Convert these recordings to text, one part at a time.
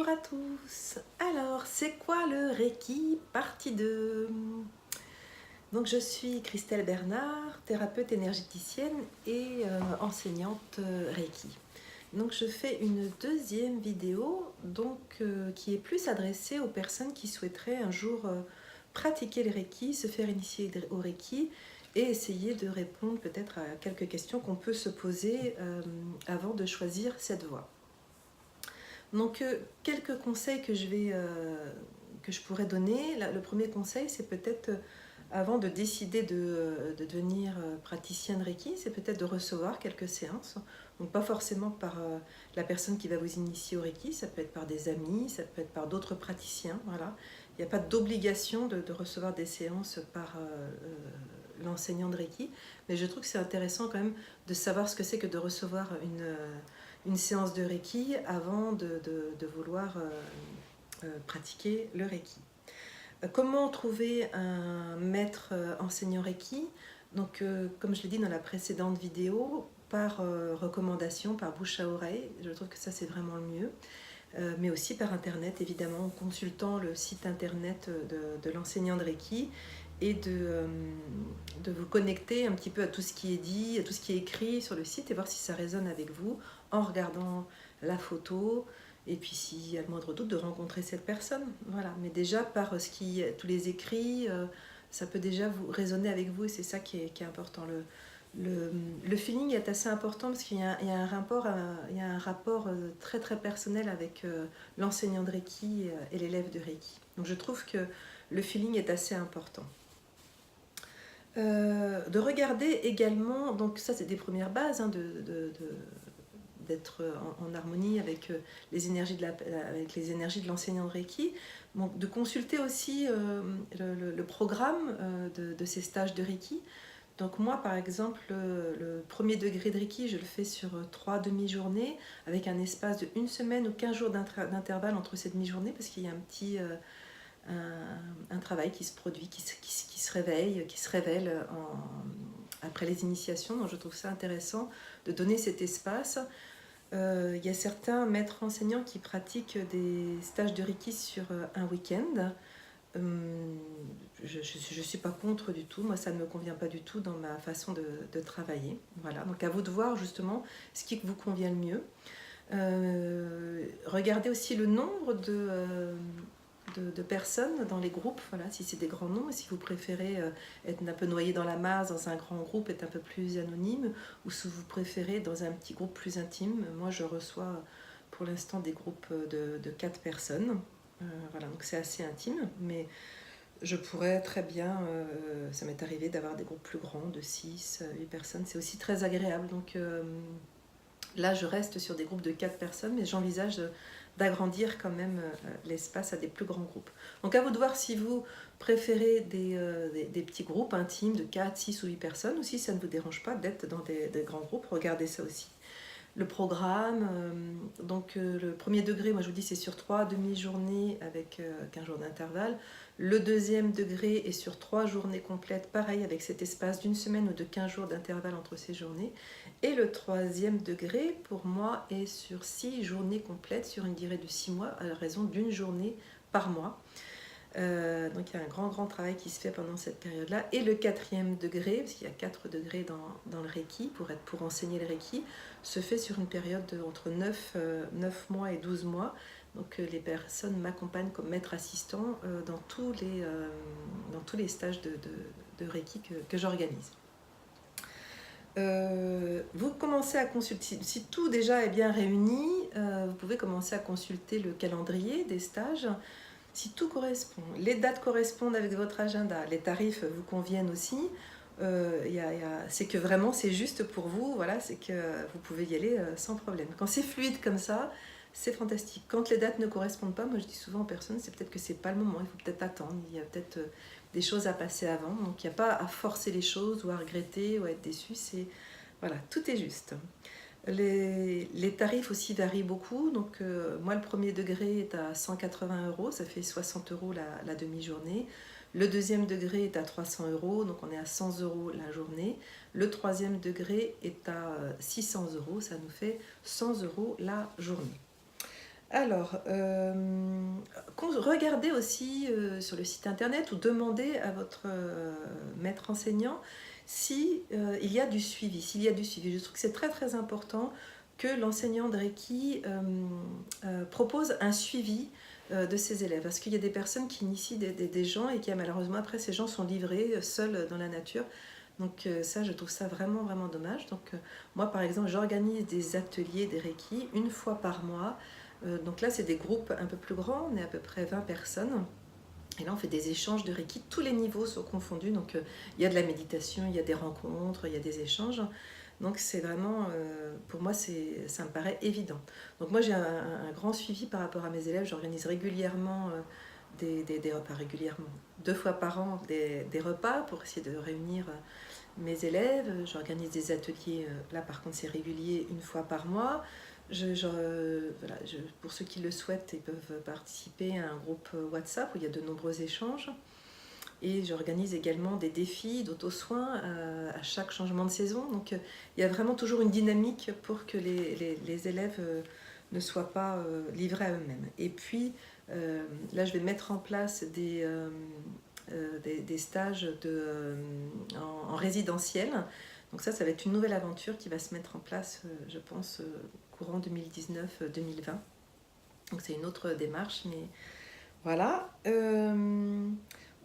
Bonjour à tous. Alors, c'est quoi le Reiki partie 2? Donc, je suis Christelle Bernard, thérapeute énergéticienne et enseignante Reiki. Donc, je fais une deuxième vidéo qui est plus adressée aux personnes qui souhaiteraient un jour pratiquer le Reiki, se faire initier au Reiki et essayer de répondre peut-être à quelques questions qu'on peut se poser avant de choisir cette voie. Donc, quelques conseils que je pourrais donner. Le premier conseil, c'est peut-être, avant de décider de devenir praticien de Reiki, c'est peut-être de recevoir quelques séances. Donc, pas forcément par la personne qui va vous initier au Reiki, ça peut être par des amis, ça peut être par d'autres praticiens. Voilà. Il n'y a pas d'obligation de recevoir des séances par l'enseignant de Reiki, mais je trouve que c'est intéressant quand même de savoir ce que c'est que de recevoir une séance de Reiki avant de vouloir pratiquer le Reiki. Comment trouver un maître enseignant Reiki? Donc, comme je l'ai dit dans la précédente vidéo, par recommandation, par bouche à oreille, je trouve que ça c'est vraiment le mieux. Mais aussi par internet, évidemment, en consultant le site internet de l'enseignant de Reiki et de vous connecter un petit peu à tout ce qui est dit, à tout ce qui est écrit sur le site et voir si ça résonne avec vous en regardant la photo et puis s'il y a le moindre doute de rencontrer cette personne. Voilà. Mais déjà par tous les écrits, ça peut déjà vous résonner avec vous et c'est ça qui est important. Le feeling est assez important parce qu'il y a un rapport très très personnel avec l'enseignant de Reiki et l'élève de Reiki. Donc je trouve que le feeling est assez important. De regarder également, donc ça c'est des premières bases, hein, d'être en harmonie avec les énergies de l'enseignant de Reiki. Donc, de consulter aussi le programme de ces stages de Reiki. Donc moi, par exemple, le premier degré de Reiki, je le fais sur 3 demi-journées, avec un espace de 1 semaine ou 15 jours d'intervalle entre ces demi-journées, parce qu'il y a un travail qui se produit, qui se réveille, qui se révèle après les initiations. Donc je trouve ça intéressant de donner cet espace. Il y a certains maîtres enseignants qui pratiquent des stages de Reiki sur un week-end. Je ne suis pas contre du tout, moi ça ne me convient pas du tout dans ma façon de travailler. Voilà, donc à vous de voir justement ce qui vous convient le mieux. Regardez aussi le nombre de personnes dans les groupes, voilà, si c'est des grands noms, et si vous préférez être un peu noyé dans la masse dans un grand groupe, être un peu plus anonyme, ou si vous préférez dans un petit groupe plus intime. Moi je reçois pour l'instant des groupes de 4 personnes. Voilà, donc c'est assez intime, mais je pourrais très bien, ça m'est arrivé d'avoir des groupes plus grands, de 6, 8 personnes, c'est aussi très agréable. Donc là, je reste sur des groupes de 4 personnes, mais j'envisage d'agrandir quand même l'espace à des plus grands groupes. Donc à vous de voir si vous préférez des petits groupes intimes de 4, 6 ou 8 personnes, ou si ça ne vous dérange pas d'être dans des grands groupes, regardez ça aussi. Le programme, le premier degré, moi je vous dis c'est sur 3 demi-journées avec 15 jours d'intervalle. Le deuxième degré est sur 3 journées complètes, pareil avec cet espace d'1 semaine ou de 15 jours d'intervalle entre ces journées. Et le troisième degré, pour moi, est sur 6 journées complètes, sur une durée de 6 mois, à raison d'1 journée par mois. Donc il y a un grand travail qui se fait pendant cette période-là. Et le quatrième degré, parce qu'il y a 4 degrés dans le Reiki, pour enseigner le Reiki, se fait sur une période entre 9 mois et 12 mois. Donc les personnes m'accompagnent comme maître assistant dans tous les stages de Reiki que j'organise. Vous commencez à consulter, si tout déjà est bien réuni, vous pouvez commencer à consulter le calendrier des stages. Si tout correspond, les dates correspondent avec votre agenda, les tarifs vous conviennent aussi, c'est que vraiment c'est juste pour vous, voilà, c'est que vous pouvez y aller sans problème. Quand c'est fluide comme ça, c'est fantastique. Quand les dates ne correspondent pas, moi je dis souvent aux personnes, c'est peut-être que c'est pas le moment, il faut peut-être attendre, il y a peut-être des choses à passer avant, donc il n'y a pas à forcer les choses ou à regretter ou à être déçu, voilà, tout est juste. Les tarifs aussi varient beaucoup, donc moi le premier degré est à 180 €, ça fait 60 € la demi-journée. Le deuxième degré est à 300 €, donc on est à 100 € la journée. Le troisième degré est à 600 €, ça nous fait 100 € la journée. Alors, regardez aussi sur le site internet ou demandez à votre maître enseignant si il y a du suivi. S'il y a du suivi, je trouve que c'est très très important que l'enseignant de Reiki propose un suivi de ses élèves. Parce qu'il y a des personnes qui initient des gens et qui malheureusement après ces gens sont livrés seuls dans la nature. Donc ça, je trouve ça vraiment vraiment dommage. Donc moi par exemple, j'organise des ateliers des Reiki une fois par mois. Donc là, c'est des groupes un peu plus grands, on est à peu près 20 personnes. Et là, on fait des échanges de Reiki, tous les niveaux sont confondus. Donc il y a de la méditation, il y a des rencontres, il y a des échanges. Donc c'est vraiment, pour moi, ça me paraît évident. Donc moi, j'ai un grand suivi par rapport à mes élèves. J'organise régulièrement des repas, régulièrement, 2 fois par an, des repas pour essayer de réunir mes élèves. J'organise des ateliers, là par contre c'est régulier, une fois par mois. Voilà, pour ceux qui le souhaitent, ils peuvent participer à un groupe WhatsApp où il y a de nombreux échanges. Et j'organise également des défis d'auto-soin à chaque changement de saison. Donc il y a vraiment toujours une dynamique pour que les élèves ne soient pas livrés à eux-mêmes. Et puis là, je vais mettre en place des stages en résidentiel. Donc ça va être une nouvelle aventure qui va se mettre en place, je pense, courant 2019-2020. Donc c'est une autre démarche, mais voilà.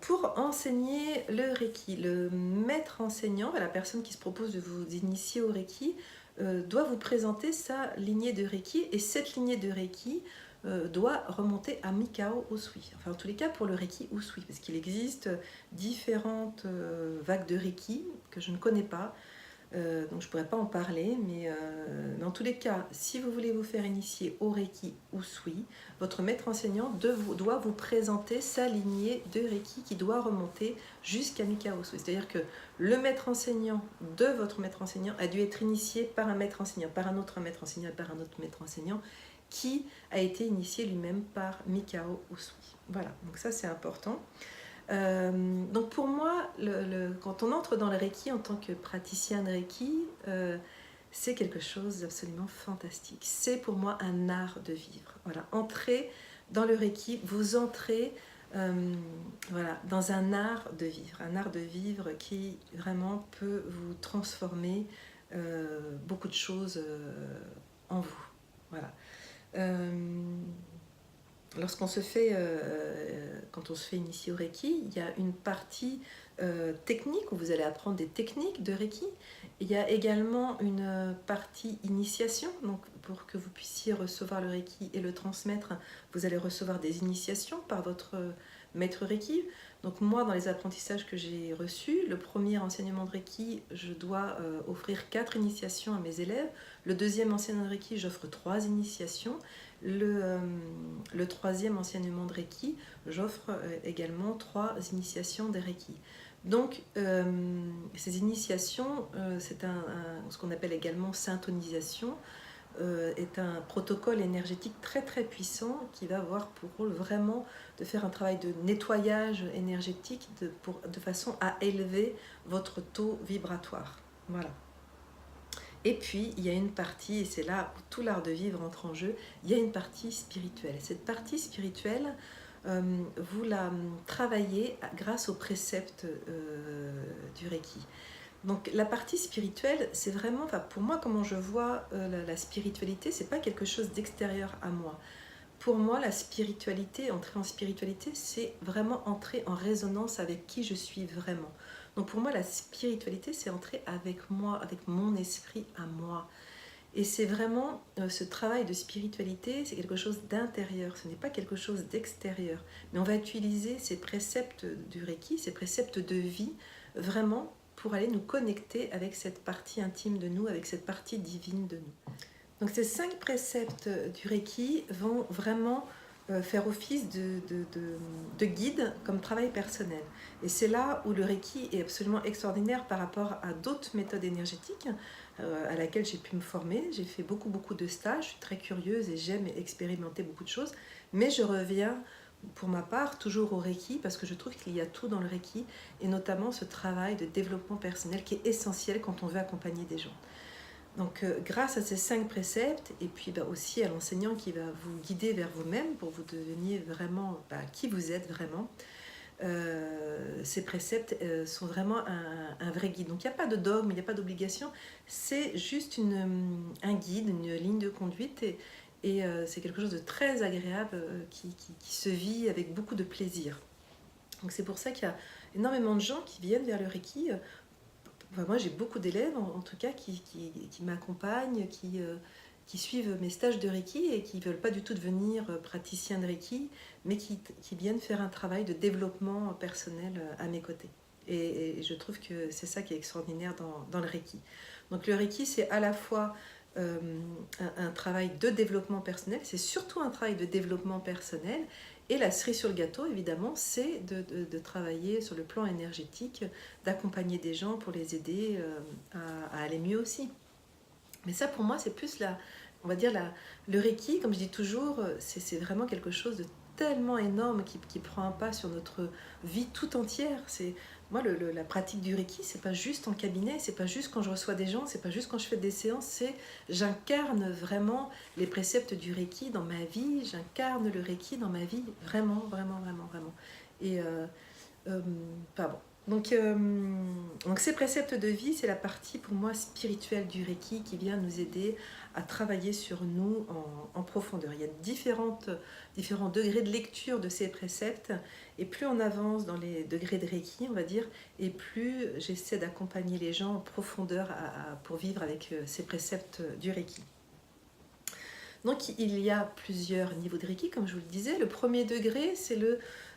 Pour enseigner le Reiki, le maître enseignant, la personne qui se propose de vous initier au Reiki, doit vous présenter sa lignée de Reiki, et cette lignée de Reiki doit remonter à Mikao Usui. Enfin, en tous les cas, pour le Reiki Usui, parce qu'il existe différentes vagues de Reiki que je ne connais pas. Donc je ne pourrais pas en parler, mais dans tous les cas, si vous voulez vous faire initier au Reiki Usui, votre maître enseignant doit vous présenter sa lignée de Reiki qui doit remonter jusqu'à Mikao Usui. C'est-à-dire que le maître enseignant de votre maître enseignant a dû être initié par un maître enseignant, par un autre maître enseignant, par un autre maître enseignant, qui a été initié lui-même par Mikao Usui. Voilà, donc ça c'est important. Donc pour moi, quand on entre dans le Reiki en tant que praticien de Reiki, c'est quelque chose d'absolument fantastique. C'est pour moi un art de vivre. Voilà, entrez dans le Reiki, vous entrez voilà, dans un art de vivre qui vraiment peut vous transformer beaucoup de choses en vous. Voilà. Lorsqu'on se fait, quand on se fait initier au Reiki, il y a une partie technique où vous allez apprendre des techniques de Reiki. Il y a également une partie initiation, donc pour que vous puissiez recevoir le Reiki et le transmettre, vous allez recevoir des initiations par votre maître Reiki. Donc moi, dans les apprentissages que j'ai reçus, le premier enseignement de Reiki, je dois offrir 4 initiations à mes élèves. Le deuxième enseignement de Reiki, j'offre 3 initiations. Le troisième enseignement de Reiki, j'offre également 3 initiations de Reiki. Donc, ces initiations, c'est ce qu'on appelle également syntonisation, est un protocole énergétique très très puissant qui va avoir pour rôle vraiment de faire un travail de nettoyage énergétique de façon à élever votre taux vibratoire. Voilà. Et puis, il y a une partie, et c'est là où tout l'art de vivre entre en jeu, il y a une partie spirituelle. Cette partie spirituelle, vous la travaillez grâce aux préceptes du Reiki. Donc la partie spirituelle, c'est vraiment, enfin, pour moi, comment je vois la spiritualité, c'est pas quelque chose d'extérieur à moi. Pour moi, la spiritualité, entrer en spiritualité, c'est vraiment entrer en résonance avec qui je suis vraiment. Donc pour moi, la spiritualité, c'est entrer avec moi, avec mon esprit à moi. Et c'est vraiment ce travail de spiritualité, c'est quelque chose d'intérieur, ce n'est pas quelque chose d'extérieur. Mais on va utiliser ces préceptes du Reiki, ces préceptes de vie, vraiment pour aller nous connecter avec cette partie intime de nous, avec cette partie divine de nous. Donc ces 5 préceptes du Reiki vont vraiment faire office de guide comme travail personnel. Et c'est là où le Reiki est absolument extraordinaire par rapport à d'autres méthodes énergétiques à laquelle j'ai pu me former. J'ai fait beaucoup de stages, je suis très curieuse et j'aime expérimenter beaucoup de choses. Mais je reviens pour ma part toujours au Reiki parce que je trouve qu'il y a tout dans le Reiki et notamment ce travail de développement personnel qui est essentiel quand on veut accompagner des gens. Donc grâce à ces 5 préceptes, et puis aussi à l'enseignant qui va vous guider vers vous-même pour vous deveniez vraiment qui vous êtes vraiment, ces préceptes sont vraiment un vrai guide. Donc il n'y a pas de dogme, il n'y a pas d'obligation, c'est juste un guide, une ligne de conduite, et c'est quelque chose de très agréable qui se vit avec beaucoup de plaisir. Donc c'est pour ça qu'il y a énormément de gens qui viennent vers le Reiki. Enfin, moi j'ai beaucoup d'élèves en tout cas qui m'accompagnent, qui suivent mes stages de Reiki et qui ne veulent pas du tout devenir praticiens de Reiki, mais qui viennent faire un travail de développement personnel à mes côtés. Et je trouve que c'est ça qui est extraordinaire dans le Reiki. Donc le Reiki, c'est à la fois un travail de développement personnel, c'est surtout un travail de développement personnel. Et la cerise sur le gâteau, évidemment, c'est de travailler sur le plan énergétique, d'accompagner des gens pour les aider à aller mieux aussi. Mais ça, pour moi, c'est plus on va dire le Reiki, comme je dis toujours, c'est vraiment quelque chose de tellement énorme qui prend un pas sur notre vie tout entière. Moi, la pratique du Reiki, c'est pas juste en cabinet, c'est pas juste quand je reçois des gens, c'est pas juste quand je fais des séances, j'incarne vraiment les préceptes du Reiki dans ma vie, j'incarne le Reiki dans ma vie, vraiment, vraiment, vraiment, vraiment. Et pardon. Donc ces préceptes de vie, c'est la partie pour moi spirituelle du Reiki qui vient nous aider à travailler sur nous en profondeur. Il y a différents degrés de lecture de ces préceptes, et plus on avance dans les degrés de Reiki, on va dire, et plus j'essaie d'accompagner les gens en profondeur pour vivre avec ces préceptes du Reiki. Donc il y a plusieurs niveaux de Reiki, comme je vous le disais. Le premier degré, c'est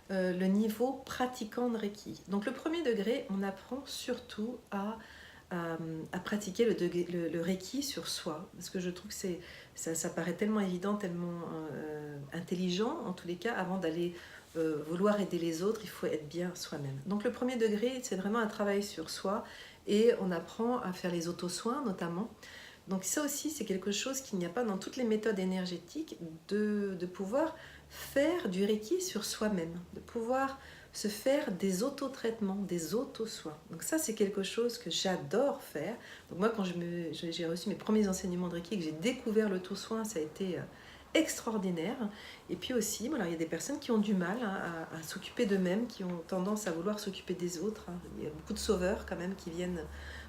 le niveau pratiquant de Reiki. Donc le premier degré, on apprend surtout à pratiquer le Reiki sur soi, parce que je trouve que ça paraît tellement évident, tellement intelligent, en tous les cas, avant d'aller vouloir aider les autres, il faut être bien soi-même. Donc le premier degré, c'est vraiment un travail sur soi, et on apprend à faire les auto-soins notamment. Donc ça aussi, c'est quelque chose qu'il n'y a pas dans toutes les méthodes énergétiques, de pouvoir faire du Reiki sur soi-même, de pouvoir se faire des auto-traitements, des auto-soins. Donc ça, c'est quelque chose que j'adore faire. Donc moi, quand j'ai reçu mes premiers enseignements de Reiki et que j'ai découvert l'auto-soin, ça a été extraordinaire. Et puis aussi, voilà, il y a des personnes qui ont du mal à s'occuper d'eux-mêmes, qui ont tendance à vouloir s'occuper des autres. Il y a beaucoup de sauveurs quand même qui viennent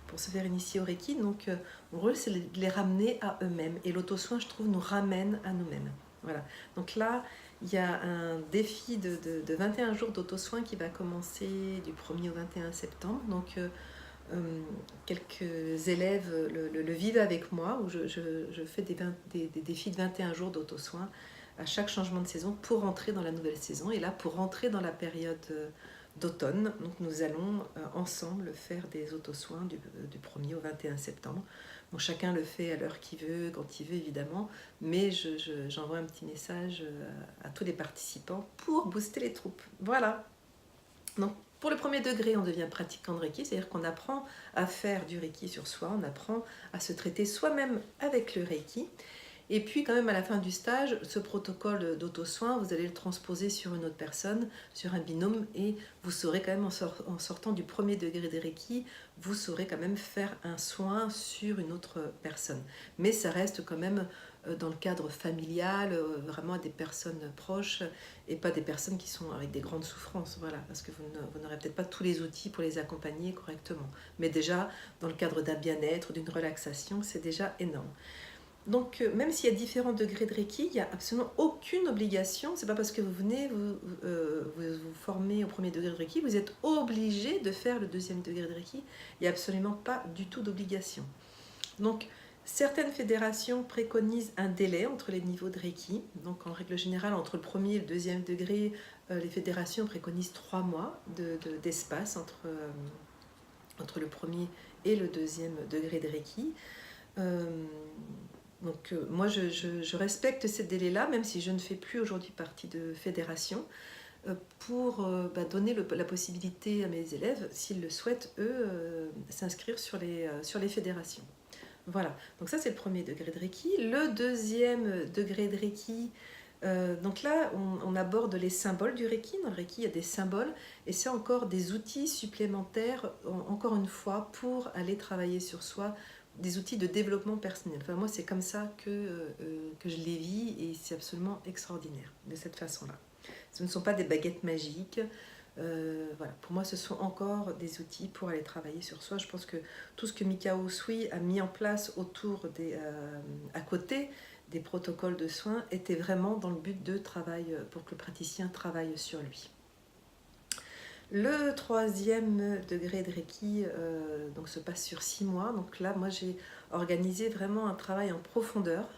pour se faire initier au Reiki. Donc mon rôle, c'est de les ramener à eux-mêmes. Et l'auto-soin, je trouve, nous ramène à nous-mêmes. Voilà. Donc là, il y a un défi de 21 jours d'auto-soin qui va commencer du 1er au 21 septembre. Donc quelques élèves le vivent avec moi, où je fais des défis de 21 jours d'auto-soin à chaque changement de saison pour rentrer dans la nouvelle saison. Et là, pour rentrer dans la période d'automne, donc nous allons ensemble faire des auto-soins du 1er au 21 septembre. Bon, chacun le fait à l'heure qu'il veut, quand il veut évidemment, mais j'envoie un petit message à tous les participants pour booster les troupes. Voilà. Donc pour le premier degré, on devient pratiquant de Reiki, c'est-à-dire qu'on apprend à faire du Reiki sur soi, on apprend à se traiter soi-même avec le Reiki. Et puis quand même à la fin du stage, ce protocole d'auto-soin, vous allez le transposer sur une autre personne, sur un binôme, et vous saurez quand même en sortant du premier degré de Reiki, vous saurez quand même faire un soin sur une autre personne. Mais ça reste quand même dans le cadre familial, vraiment à des personnes proches, et pas des personnes qui sont avec des grandes souffrances, voilà, parce que vous n'aurez peut-être pas tous les outils pour les accompagner correctement. Mais déjà, dans le cadre d'un bien-être, d'une relaxation, c'est déjà énorme. Donc, même s'il y a différents degrés de Reiki, il n'y a absolument aucune obligation. C'est pas parce que vous venez vous former au premier degré de Reiki, vous êtes obligé de faire le deuxième degré de Reiki. Il n'y a absolument pas du tout d'obligation. Donc, certaines fédérations préconisent un délai entre les niveaux de Reiki. Donc, en règle générale, entre le premier et le deuxième degré, les fédérations préconisent 3 mois d'espace entre le premier et le deuxième degré de Reiki. Donc moi je respecte ces délais-là, même si je ne fais plus aujourd'hui partie de fédération, pour donner la possibilité à mes élèves, s'ils le souhaitent, eux, s'inscrire sur les fédérations. Voilà, donc ça c'est le premier degré de Reiki. Le deuxième degré de Reiki, donc là on aborde les symboles du Reiki. Dans le Reiki il y a des symboles, et c'est encore des outils supplémentaires, encore une fois, pour aller travailler sur soi, des outils de développement personnel. Enfin, moi, c'est comme ça que je les vis et c'est absolument extraordinaire de cette façon-là. Ce ne sont pas des baguettes magiques. Voilà. Pour moi, ce sont encore des outils pour aller travailler sur soi. Je pense que tout ce que Mikao Usui a mis en place à côté des protocoles de soins était vraiment dans le but de travail, pour que le praticien travaille sur lui. Le troisième degré de Reiki donc se passe sur 6 mois. Donc là, moi, j'ai organisé vraiment un travail en profondeur.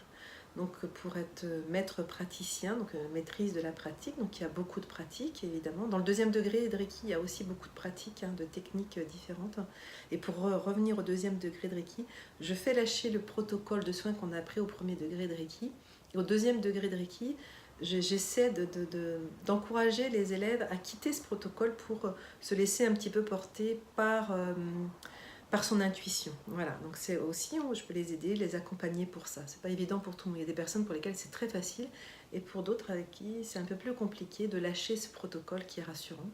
Donc pour être maître praticien, donc maîtrise de la pratique, donc il y a beaucoup de pratiques évidemment. Dans le deuxième degré de Reiki, il y a aussi beaucoup de pratiques, de techniques différentes. Et pour revenir au deuxième degré de Reiki, je fais lâcher le protocole de soins qu'on a appris au premier degré de Reiki. Et au deuxième degré de Reiki, j'essaie d'encourager les élèves à quitter ce protocole pour se laisser un petit peu porter par son intuition. Voilà, donc c'est aussi, je peux les aider, les accompagner pour ça. C'est pas évident pour tout le monde. Il y a des personnes pour lesquelles c'est très facile et pour d'autres avec qui c'est un peu plus compliqué de lâcher ce protocole qui est rassurant.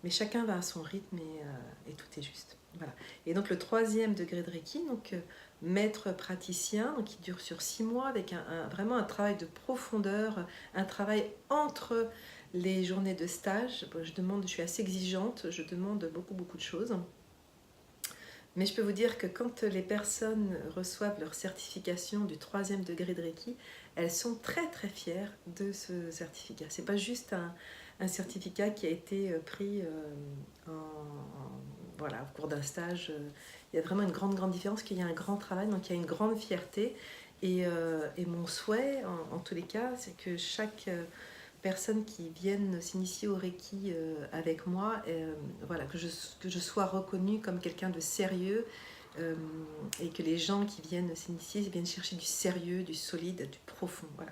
Mais chacun va à son rythme et tout est juste. Voilà. Et donc le troisième degré de Reiki, donc maître praticien, donc qui dure sur 6 mois avec vraiment un travail de profondeur, un travail entre les journées de stage. Je suis assez exigeante, je demande beaucoup de choses. Mais je peux vous dire que quand les personnes reçoivent leur certification du troisième degré de Reiki, elles sont très fières de ce certificat. C'est pas juste un certificat qui a été pris voilà, au cours d'un stage. Il y a vraiment une grande différence, qu'il y a un grand travail, donc il y a une grande fierté. Et mon souhait, en tous les cas, c'est que chaque personnes qui viennent s'initier au Reiki avec moi, voilà, que je sois reconnue comme quelqu'un de sérieux et que les gens qui viennent s'initier viennent chercher du sérieux, du solide, du profond. Voilà.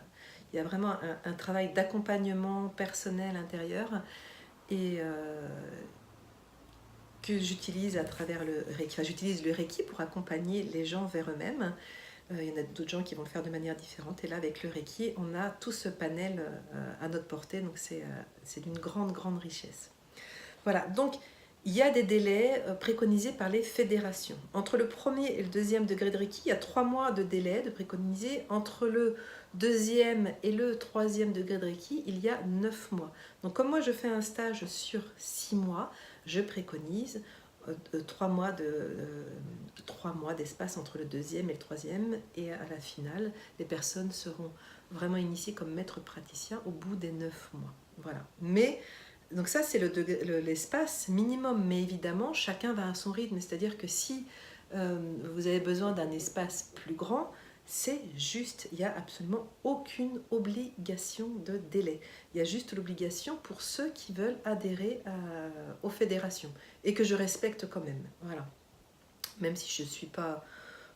Il y a vraiment un travail d'accompagnement personnel intérieur et que j'utilise à travers le Reiki. Enfin, j'utilise le Reiki pour accompagner les gens vers eux-mêmes. Il y en a d'autres gens qui vont le faire de manière différente. Et là, avec le Reiki, on a tout ce panel à notre portée. Donc, c'est d'une grande richesse. Voilà. Donc, il y a des délais préconisés par les fédérations. Entre le premier et le deuxième degré de Reiki, il y a 3 mois de délai de préconisé. Entre le deuxième et le troisième degré de Reiki, il y a 9 mois. Donc, comme moi, je fais un stage sur 6 mois, je préconise 3 mois d'espace entre le deuxième et le troisième, et à la finale, les personnes seront vraiment initiées comme maîtres praticiens au bout des 9 mois. Voilà. Mais, donc ça c'est l'espace minimum, mais évidemment, chacun va à son rythme, c'est-à-dire que si vous avez besoin d'un espace plus grand, c'est juste, il n'y a absolument aucune obligation de délai. Il y a juste l'obligation pour ceux qui veulent adhérer aux fédérations et que je respecte quand même. Voilà. Même si je ne suis pas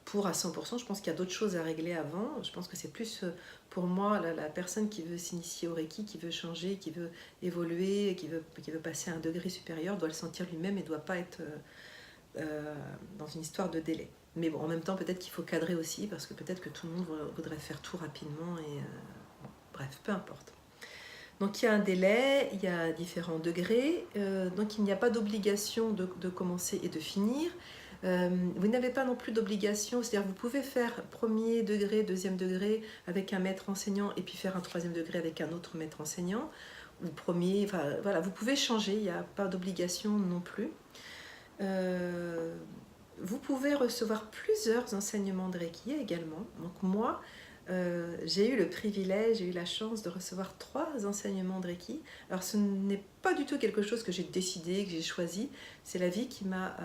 pour à 100%, je pense qu'il y a d'autres choses à régler avant. Je pense que c'est plus pour moi la personne qui veut s'initier au Reiki, qui veut changer, qui veut évoluer, qui veut passer à un degré supérieur, doit le sentir lui-même et ne doit pas être dans une histoire de délai. Mais bon, en même temps, peut-être qu'il faut cadrer aussi, parce que peut-être que tout le monde voudrait faire tout rapidement, et bon, bref, peu importe. Donc il y a un délai, il y a différents degrés, donc il n'y a pas d'obligation de commencer et de finir. Vous n'avez pas non plus d'obligation, c'est-à-dire vous pouvez faire premier degré, deuxième degré avec un maître enseignant et puis faire un troisième degré avec un autre maître enseignant, ou premier, enfin voilà, vous pouvez changer, il n'y a pas d'obligation non plus. Vous pouvez recevoir plusieurs enseignements de Reiki également. Donc moi, j'ai eu le privilège, j'ai eu la chance de recevoir 3 enseignements de Reiki. Alors ce n'est pas du tout quelque chose que j'ai décidé, que j'ai choisi. C'est la vie qui m'a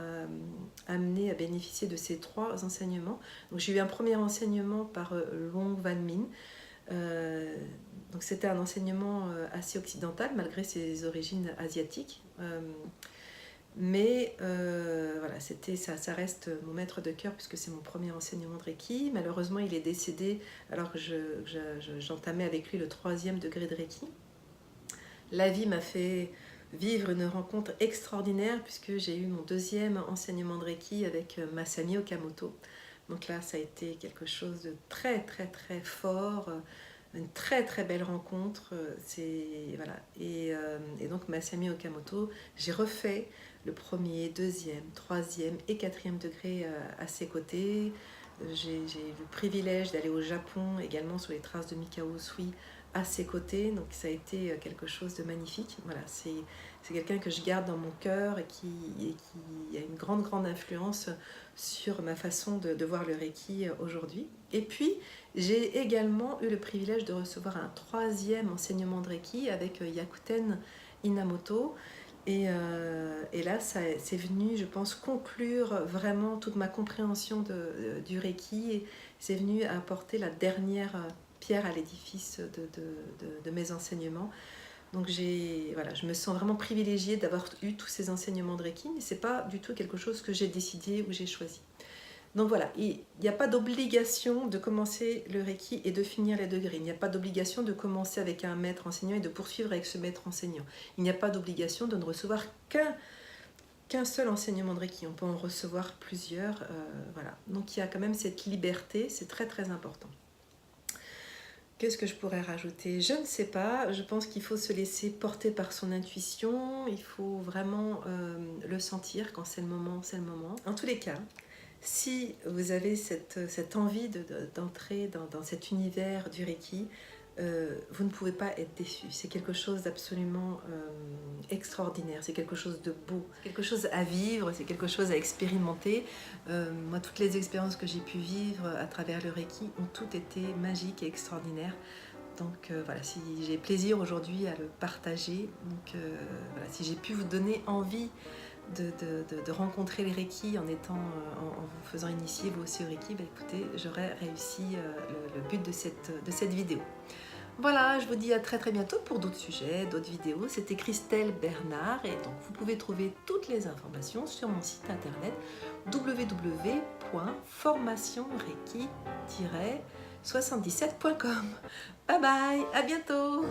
amené à bénéficier de ces 3 enseignements. Donc j'ai eu un premier enseignement par Luong Van Min. Donc c'était un enseignement assez occidental malgré ses origines asiatiques. Mais voilà, ça reste mon maître de cœur puisque c'est mon premier enseignement de Reiki. Malheureusement, il est décédé alors que j'entamais avec lui le 3e degré de Reiki. La vie m'a fait vivre une rencontre extraordinaire puisque j'ai eu mon 2e enseignement de Reiki avec Masami Okamoto. Donc là, ça a été quelque chose de très fort, une très belle rencontre. Voilà. Et donc Masami Okamoto, j'ai refait le premier, deuxième, troisième et quatrième degré à ses côtés. J'ai le privilège d'aller au Japon également sur les traces de Mikao Usui à ses côtés, donc ça a été quelque chose de magnifique. Voilà, c'est quelqu'un que je garde dans mon cœur et qui a une grande influence sur ma façon de voir le Reiki aujourd'hui. Et puis, j'ai également eu le privilège de recevoir un troisième enseignement de Reiki avec Yakuten Inamoto. Et là, c'est venu, je pense, conclure vraiment toute ma compréhension du Reiki. Et c'est venu apporter la dernière pierre à l'édifice de mes enseignements. Donc voilà, je me sens vraiment privilégiée d'avoir eu tous ces enseignements de Reiki, mais ce n'est pas du tout quelque chose que j'ai décidé ou j'ai choisi. Donc voilà, il n'y a pas d'obligation de commencer le Reiki et de finir les degrés. Il n'y a pas d'obligation de commencer avec un maître enseignant et de poursuivre avec ce maître enseignant. Il n'y a pas d'obligation de ne recevoir qu'un seul enseignement de Reiki. On peut en recevoir plusieurs. Voilà. Donc il y a quand même cette liberté, c'est très important. Qu'est-ce que je pourrais rajouter? Je ne sais pas, je pense qu'il faut se laisser porter par son intuition, il faut vraiment le sentir quand c'est le moment, c'est le moment. En tous les cas, si vous avez cette envie d'entrer dans cet univers du Reiki, vous ne pouvez pas être déçu. C'est quelque chose d'absolument extraordinaire, c'est quelque chose de beau, c'est quelque chose à vivre, c'est quelque chose à expérimenter. Moi, toutes les expériences que j'ai pu vivre à travers le Reiki ont toutes été magiques et extraordinaires. Donc voilà, si j'ai plaisir aujourd'hui à le partager, donc voilà, si j'ai pu vous donner envie de rencontrer les Reiki en vous faisant initier vous aussi au Reiki, bah écoutez, j'aurais réussi le but de cette vidéo. Voilà, je vous dis à très bientôt pour d'autres sujets, d'autres vidéos. C'était Christelle Bernard et donc vous pouvez trouver toutes les informations sur mon site internet www.formationreiki-77.com. Bye bye, à bientôt.